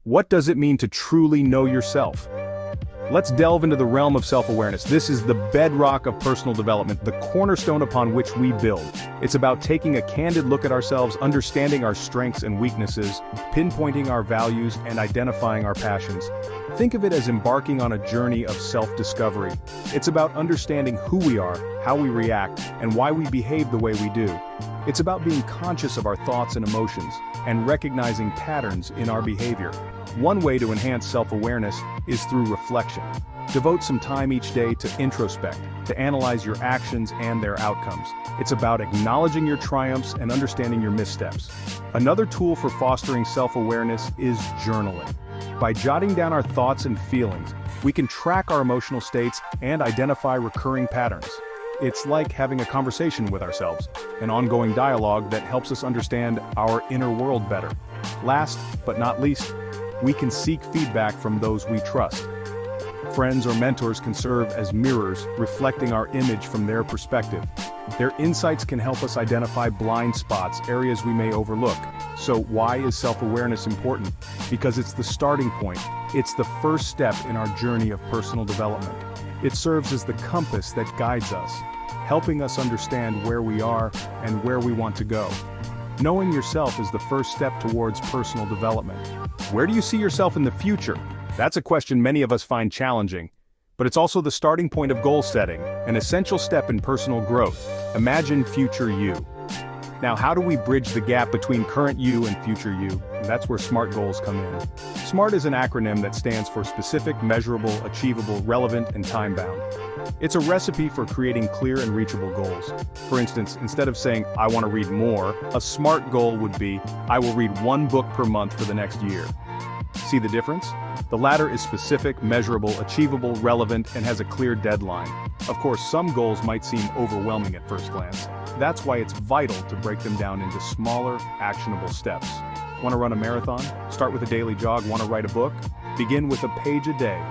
What does it mean to truly know yourself? Let's delve into the realm of self-awareness. This is the bedrock of personal development, the cornerstone upon which we build. It's about taking a candid look at ourselves, understanding our strengths and weaknesses, pinpointing our values, and identifying our passions. Think of it as embarking on a journey of self-discovery. It's about understanding who we are, how we react, and why we behave the way we do. It's about being conscious of our thoughts and emotions, and recognizing patterns in our behavior. One way to enhance self-awareness is through reflection. Devote some time each day to introspect, to analyze your actions and their outcomes. It's about acknowledging your triumphs and understanding your missteps. Another tool for fostering self-awareness is journaling. By jotting down our thoughts and feelings, we can track our emotional states and identify recurring patterns. It's like having a conversation with ourselves, an ongoing dialogue that helps us understand our inner world better. Last but not least, we can seek feedback from those we trust. Friends or mentors can serve as mirrors, reflecting our image from their perspective. Their insights can help us identify blind spots, areas we may overlook. So why is self-awareness important? Because it's the starting point. It's the first step in our journey of personal development. It serves as the compass that guides us, helping us understand where we are and where we want to go. Knowing yourself is the first step towards personal development. Where do you see yourself in the future? That's a question many of us find challenging. But it's also the starting point of goal setting, an essential step in personal growth. Imagine future you. Now, how do we bridge the gap between current you and future you? That's where SMART goals come in. SMART is an acronym that stands for specific, measurable, achievable, relevant, and time-bound. It's a recipe for creating clear and reachable goals. For instance, instead of saying, I want to read more, a SMART goal would be, I will read 1 book per month for the next year. See the difference? The latter is specific, measurable, achievable, relevant, and has a clear deadline. Of course, some goals might seem overwhelming at first glance. That's why it's vital to break them down into smaller, actionable steps. Want to run a marathon? Start with a daily jog. Want to write a book? Begin with a page a day.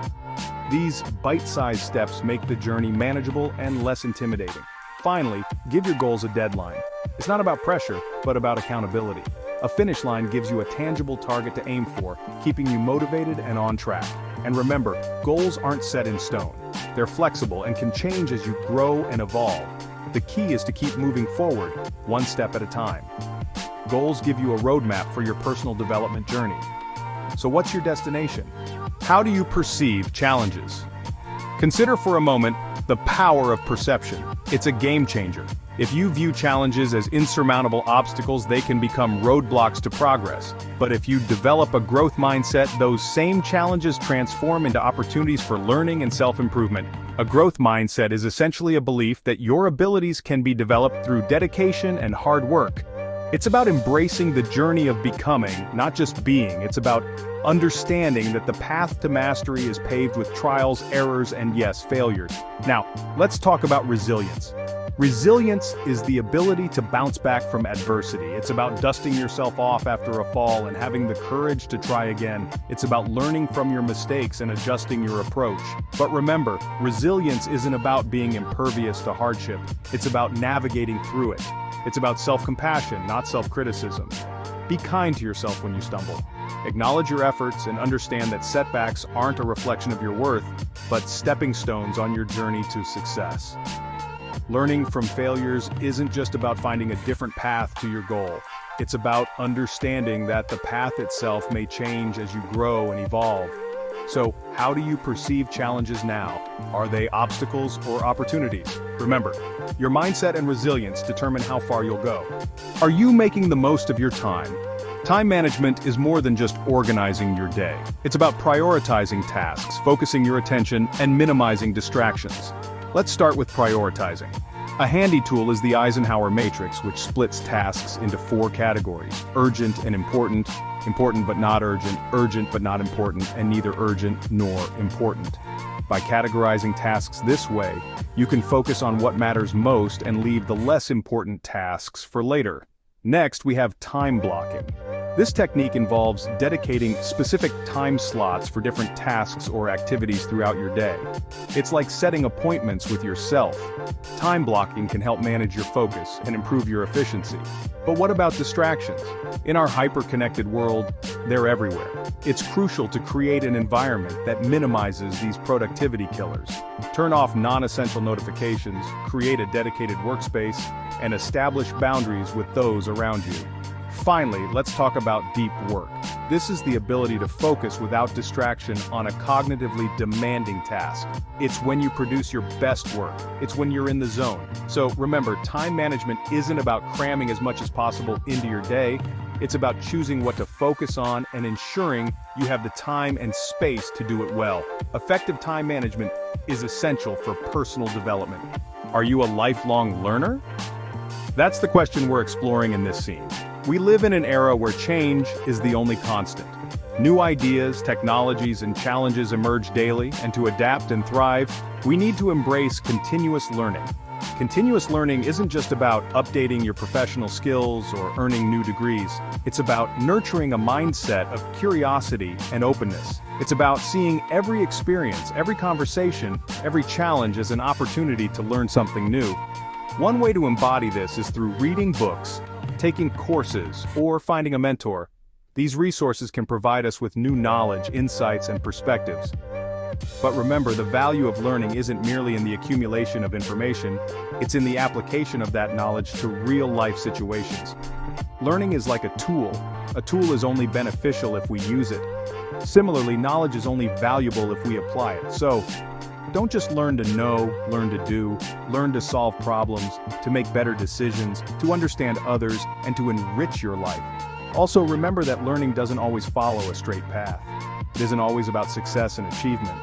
These bite-sized steps make the journey manageable and less intimidating. Finally, give your goals a deadline. It's not about pressure, but about accountability. A finish line gives you a tangible target to aim for, keeping you motivated and on track. And remember, goals aren't set in stone. They're flexible and can change as you grow and evolve. The key is to keep moving forward, one step at a time. Goals give you a roadmap for your personal development journey. So what's your destination? How do you perceive challenges? Consider for a moment the power of perception. It's a game changer. If you view challenges as insurmountable obstacles, they can become roadblocks to progress. But if you develop a growth mindset, those same challenges transform into opportunities for learning and self-improvement. A growth mindset is essentially a belief that your abilities can be developed through dedication and hard work. It's about embracing the journey of becoming, not just being. It's about understanding that the path to mastery is paved with trials, errors, and yes, failures. Now, let's talk about resilience. Resilience is the ability to bounce back from adversity. It's about dusting yourself off after a fall and having the courage to try again. It's about learning from your mistakes and adjusting your approach. But remember, resilience isn't about being impervious to hardship. It's about navigating through it. It's about self-compassion, not self-criticism. Be kind to yourself when you stumble. Acknowledge your efforts and understand that setbacks aren't a reflection of your worth, but stepping stones on your journey to success. Learning from failures isn't just about finding a different path to your goal. It's about understanding that the path itself may change as you grow and evolve. So, how do you perceive challenges now? Are they obstacles or opportunities? Remember, your mindset and resilience determine how far you'll go. Are you making the most of your time? Time management is more than just organizing your day. It's about prioritizing tasks, focusing your attention, and minimizing distractions. Let's start with prioritizing. A handy tool is the Eisenhower matrix, which splits tasks into 4 categories: urgent and important, important but not urgent, urgent but not important, and neither urgent nor important. By categorizing tasks this way, you can focus on what matters most and leave the less important tasks for later. Next, we have time blocking. This technique involves dedicating specific time slots for different tasks or activities throughout your day. It's like setting appointments with yourself. Time blocking can help manage your focus and improve your efficiency. But what about distractions? In our hyper-connected world, they're everywhere. It's crucial to create an environment that minimizes these productivity killers. Turn off non-essential notifications, create a dedicated workspace, and establish boundaries with those around you. Finally, let's talk about deep work. This is the ability to focus without distraction on a cognitively demanding task. It's when you produce your best work. It's when you're in the zone. So remember, time management isn't about cramming as much as possible into your day. It's about choosing what to focus on and ensuring you have the time and space to do it well. Effective time management is essential for personal development. Are you a lifelong learner? That's the question we're exploring in this scene. We live in an era where change is the only constant. New ideas, technologies, and challenges emerge daily, and to adapt and thrive, we need to embrace continuous learning. Continuous learning isn't just about updating your professional skills or earning new degrees. It's about nurturing a mindset of curiosity and openness. It's about seeing every experience, every conversation, every challenge as an opportunity to learn something new. One way to embody this is through reading books, taking courses, or finding a mentor. These resources can provide us with new knowledge, insights, and perspectives. But remember, the value of learning isn't merely in the accumulation of information, it's in the application of that knowledge to real-life situations. Learning is like a tool. A tool is only beneficial if we use it. Similarly, knowledge is only valuable if we apply it. So, don't just learn to know, learn to do, learn to solve problems, to make better decisions, to understand others, and to enrich your life. Also, remember that learning doesn't always follow a straight path. It isn't always about success and achievement.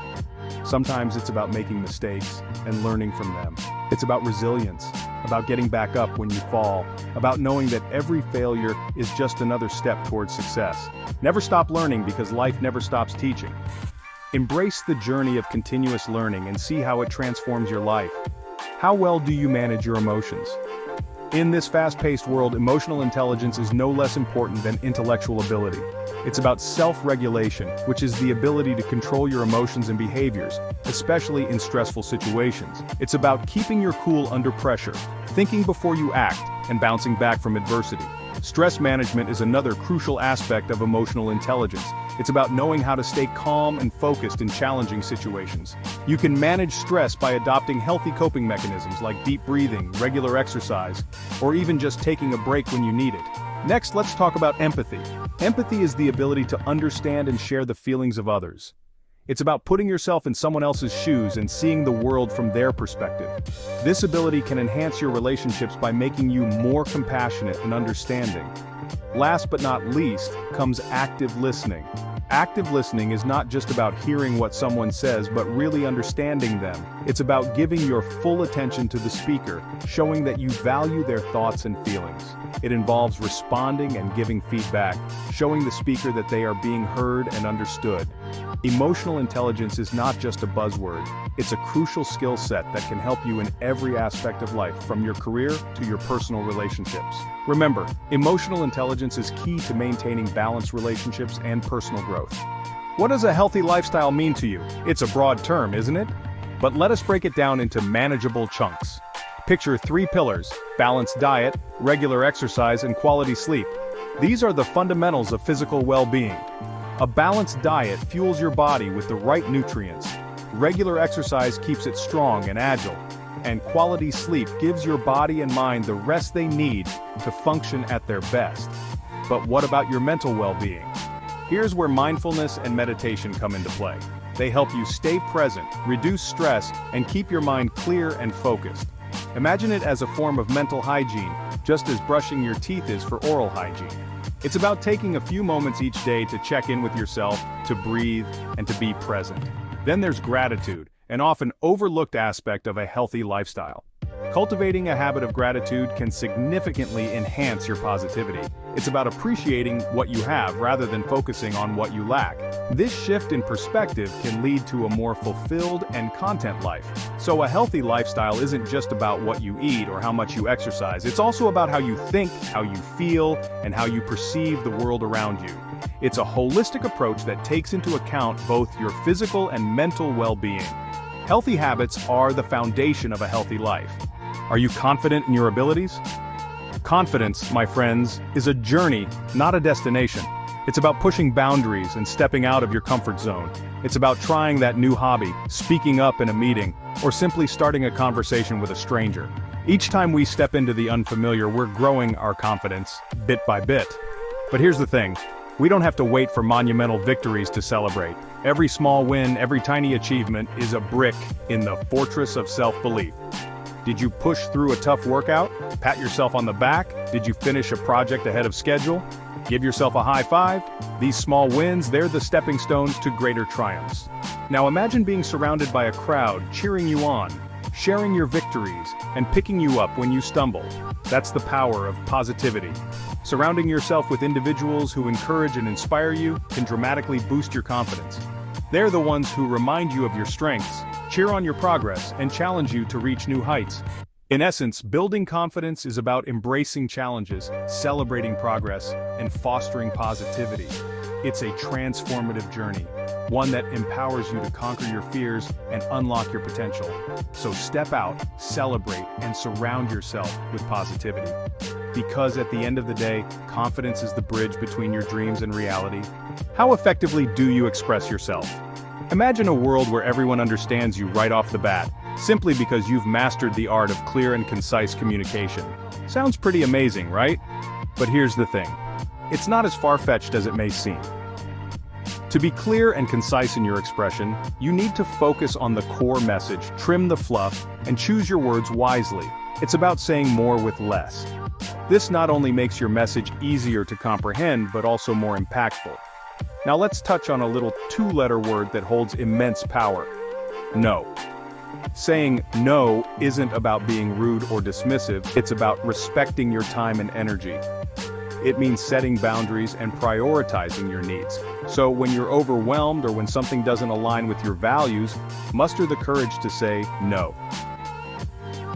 Sometimes it's about making mistakes and learning from them. It's about resilience, about getting back up when you fall, about knowing that every failure is just another step towards success. Never stop learning because life never stops teaching. Embrace the journey of continuous learning and see how it transforms your life. How well do you manage your emotions? In this fast-paced world, emotional intelligence is no less important than intellectual ability. It's about self-regulation, which is the ability to control your emotions and behaviors, especially in stressful situations. It's about keeping your cool under pressure, thinking before you act, and bouncing back from adversity. Stress management is another crucial aspect of emotional intelligence. It's about knowing how to stay calm and focused in challenging situations. You can manage stress by adopting healthy coping mechanisms like deep breathing, regular exercise, or even just taking a break when you need it. Next, let's talk about empathy. Empathy is the ability to understand and share the feelings of others. It's about putting yourself in someone else's shoes and seeing the world from their perspective. This ability can enhance your relationships by making you more compassionate and understanding. Last but not least comes active listening. Active listening is not just about hearing what someone says, but really understanding them. It's about giving your full attention to the speaker, showing that you value their thoughts and feelings. It involves responding and giving feedback, showing the speaker that they are being heard and understood. Emotional intelligence is not just a buzzword, it's a crucial skill set that can help you in every aspect of life, from your career to your personal relationships. Remember, emotional intelligence is key to maintaining balanced relationships and personal growth. What does a healthy lifestyle mean to you? It's a broad term, isn't it? But let us break it down into manageable chunks. Picture 3 pillars: balanced diet, regular exercise, and quality sleep. These are the fundamentals of physical well-being. A balanced diet fuels your body with the right nutrients. Regular exercise keeps it strong and agile. And quality sleep gives your body and mind the rest they need to function at their best. But what about your mental well-being? Here's where mindfulness and meditation come into play. They help you stay present, reduce stress, and keep your mind clear and focused. Imagine it as a form of mental hygiene, just as brushing your teeth is for oral hygiene. It's about taking a few moments each day to check in with yourself, to breathe, and to be present. Then there's gratitude, an often overlooked aspect of a healthy lifestyle. Cultivating a habit of gratitude can significantly enhance your positivity. It's about appreciating what you have rather than focusing on what you lack. This shift in perspective can lead to a more fulfilled and content life. So a healthy lifestyle isn't just about what you eat or how much you exercise. It's also about how you think, how you feel, and how you perceive the world around you. It's a holistic approach that takes into account both your physical and mental well-being. Healthy habits are the foundation of a healthy life. Are you confident in your abilities? Confidence, my friends, is a journey, not a destination. It's about pushing boundaries and stepping out of your comfort zone. It's about trying that new hobby, speaking up in a meeting, or simply starting a conversation with a stranger. Each time we step into the unfamiliar, we're growing our confidence, bit by bit. But here's the thing. We don't have to wait for monumental victories to celebrate. Every small win, every tiny achievement is a brick in the fortress of self-belief. Did you push through a tough workout? Pat yourself on the back? Did you finish a project ahead of schedule? Give yourself a high five? These small wins, they're the stepping stones to greater triumphs. Now imagine being surrounded by a crowd cheering you on, sharing your victories, and picking you up when you stumble. That's the power of positivity. Surrounding yourself with individuals who encourage and inspire you can dramatically boost your confidence. They're the ones who remind you of your strengths, cheer on your progress, and challenge you to reach new heights. In essence, building confidence is about embracing challenges, celebrating progress, and fostering positivity. It's a transformative journey, one that empowers you to conquer your fears and unlock your potential. So step out, celebrate, and surround yourself with positivity. Because at the end of the day, confidence is the bridge between your dreams and reality. How effectively do you express yourself? Imagine a world where everyone understands you right off the bat, simply because you've mastered the art of clear and concise communication. Sounds pretty amazing, right? But here's the thing. It's not as far-fetched as it may seem. To be clear and concise in your expression, you need to focus on the core message, trim the fluff, and choose your words wisely. It's about saying more with less. This not only makes your message easier to comprehend, but also more impactful. Now let's touch on a little two-letter word that holds immense power. No. Saying no isn't about being rude or dismissive, it's about respecting your time and energy. It means setting boundaries and prioritizing your needs. So when you're overwhelmed or when something doesn't align with your values, muster the courage to say no.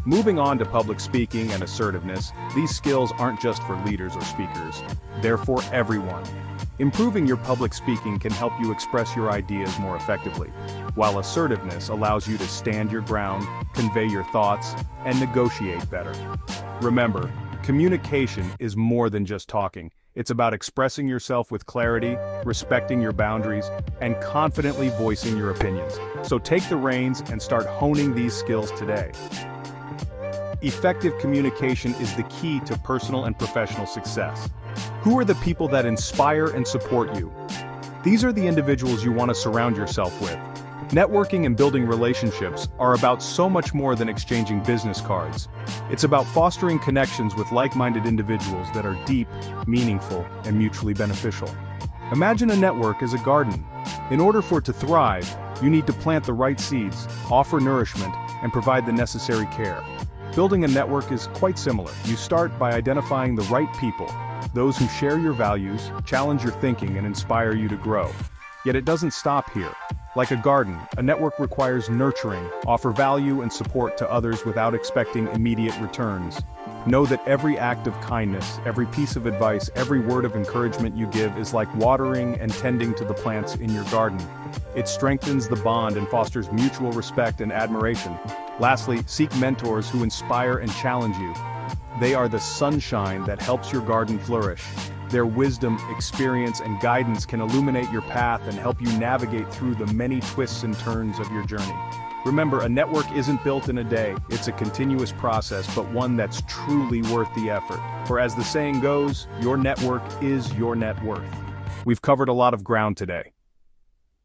Moving on to public speaking and assertiveness, these skills aren't just for leaders or speakers. They're for everyone. Improving your public speaking can help you express your ideas more effectively, while assertiveness allows you to stand your ground, convey your thoughts, and negotiate better. Remember, communication is more than just talking. It's about expressing yourself with clarity, respecting your boundaries, and confidently voicing your opinions. So take the reins and start honing these skills today. Effective communication is the key to personal and professional success. Who are the people that inspire and support you? These are the individuals you want to surround yourself with. Networking and building relationships are about so much more than exchanging business cards. It's about fostering connections with like-minded individuals that are deep, meaningful, and mutually beneficial. Imagine a network as a garden. In order for it to thrive, you need to plant the right seeds, offer nourishment, and provide the necessary care. Building a network is quite similar. You start by identifying the right people, those who share your values, challenge your thinking, and inspire you to grow. Yet it doesn't stop here. Like a garden, a network requires nurturing, offer value and support to others without expecting immediate returns. Know that every act of kindness, every piece of advice, every word of encouragement you give is like watering and tending to the plants in your garden. It strengthens the bond and fosters mutual respect and admiration. Lastly, seek mentors who inspire and challenge you. They are the sunshine that helps your garden flourish. Their wisdom, experience, and guidance can illuminate your path and help you navigate through the many twists and turns of your journey. Remember, a network isn't built in a day. It's a continuous process, but one that's truly worth the effort. For as the saying goes, your network is your net worth. We've covered a lot of ground today.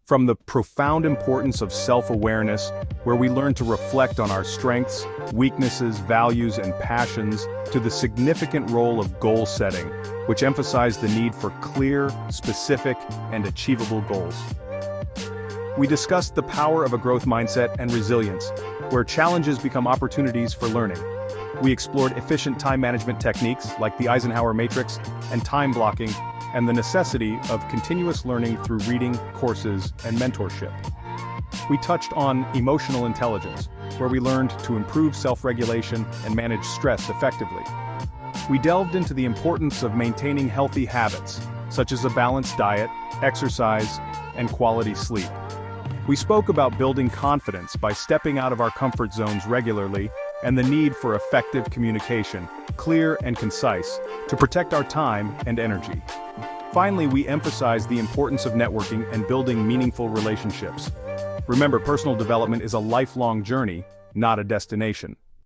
From the profound importance of self-awareness, where we learn to reflect on our strengths, weaknesses, values, and passions, to the significant role of goal setting, which emphasize the need for clear, specific, and achievable goals. We discussed the power of a growth mindset and resilience, where challenges become opportunities for learning. We explored efficient time management techniques like the Eisenhower matrix and time blocking, and the necessity of continuous learning through reading, courses, and mentorship. We touched on emotional intelligence, where we learned to improve self-regulation and manage stress effectively. We delved into the importance of maintaining healthy habits, such as a balanced diet, exercise, and quality sleep. We spoke about building confidence by stepping out of our comfort zones regularly and the need for effective communication, clear and concise, to protect our time and energy. Finally, we emphasized the importance of networking and building meaningful relationships. Remember, personal development is a lifelong journey, not a destination.